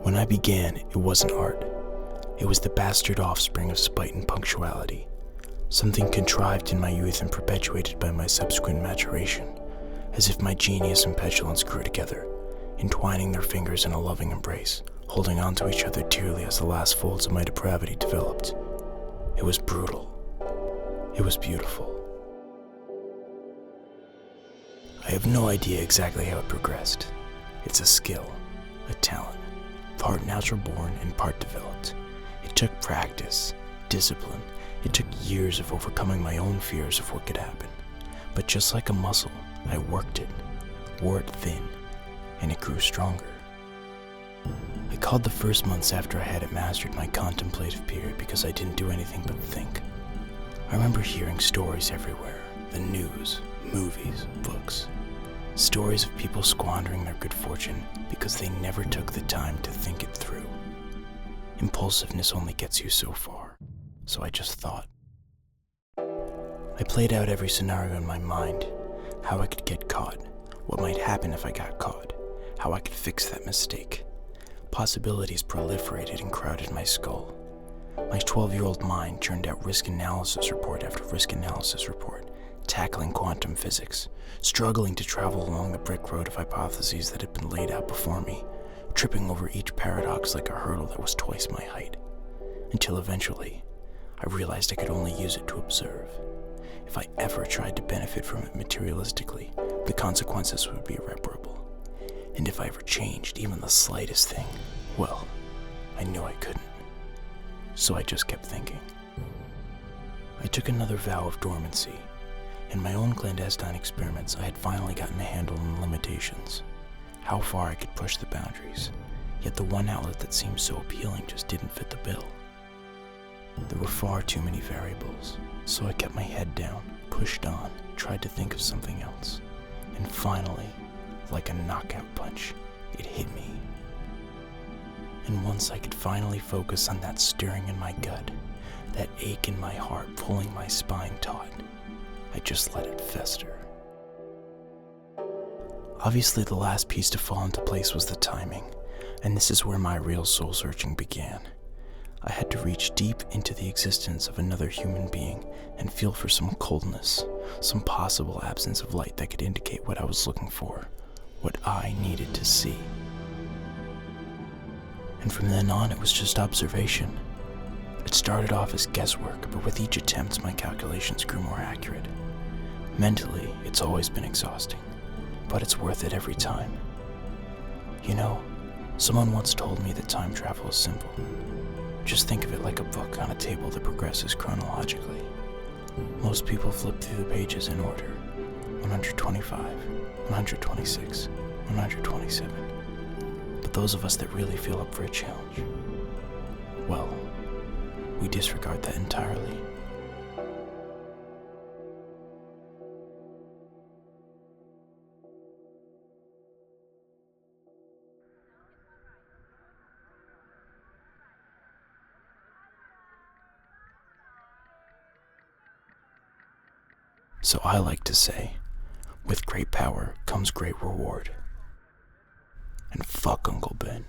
When I began, it wasn't art. It was the bastard offspring of spite and punctuality, something contrived in my youth and perpetuated by my subsequent maturation, as if my genius and petulance grew together, entwining their fingers in a loving embrace, holding on to each other dearly as the last folds of my depravity developed. It was brutal. It was beautiful. I have no idea exactly how it progressed. It's a skill, a talent, part natural born and part developed. It took practice, discipline. It took years of overcoming my own fears of what could happen. But just like a muscle, I worked it, wore it thin, and it grew stronger. I called the first months after I had it mastered my contemplative period because I didn't do anything but think. I remember hearing stories everywhere, the news, movies, books. Stories of people squandering their good fortune because they never took the time to think it through. Impulsiveness only gets you so far, so I just thought. I played out every scenario in my mind, how I could get caught, what might happen if I got caught, how I could fix that mistake. Possibilities proliferated and crowded my skull. My 12-year-old mind churned out risk analysis report after risk analysis report, tackling quantum physics, struggling to travel along the brick road of hypotheses that had been laid out before me, tripping over each paradox like a hurdle that was twice my height, until eventually I realized I could only use it to observe. If I ever tried to benefit from it materialistically, the consequences would be irreparable. And if I ever changed even the slightest thing, well, I knew I couldn't. So I just kept thinking. I took another vow of dormancy. In my own clandestine experiments, I had finally gotten a handle on the limitations, how far I could push the boundaries, yet the one outlet that seemed so appealing just didn't fit the bill. There were far too many variables, so I kept my head down, pushed on, tried to think of something else, and finally, like a knockout punch, it hit me. And once I could finally focus on that stirring in my gut, that ache in my heart pulling my spine taut, I just let it fester. Obviously, the last piece to fall into place was the timing, and this is where my real soul-searching began. I had to reach deep into the existence of another human being and feel for some coldness, some possible absence of light that could indicate what I was looking for, what I needed to see. And from then on, it was just observation. It started off as guesswork, but with each attempt, my calculations grew more accurate. Mentally, it's always been exhausting, but it's worth it every time. You know, someone once told me that time travel is simple. Just think of it like a book on a table that progresses chronologically. Most people flip through the pages in order: 125, 126, 127. But those of us that really feel up for a challenge, well, we disregard that entirely. So I like to say, with great power comes great reward. And fuck Uncle Ben.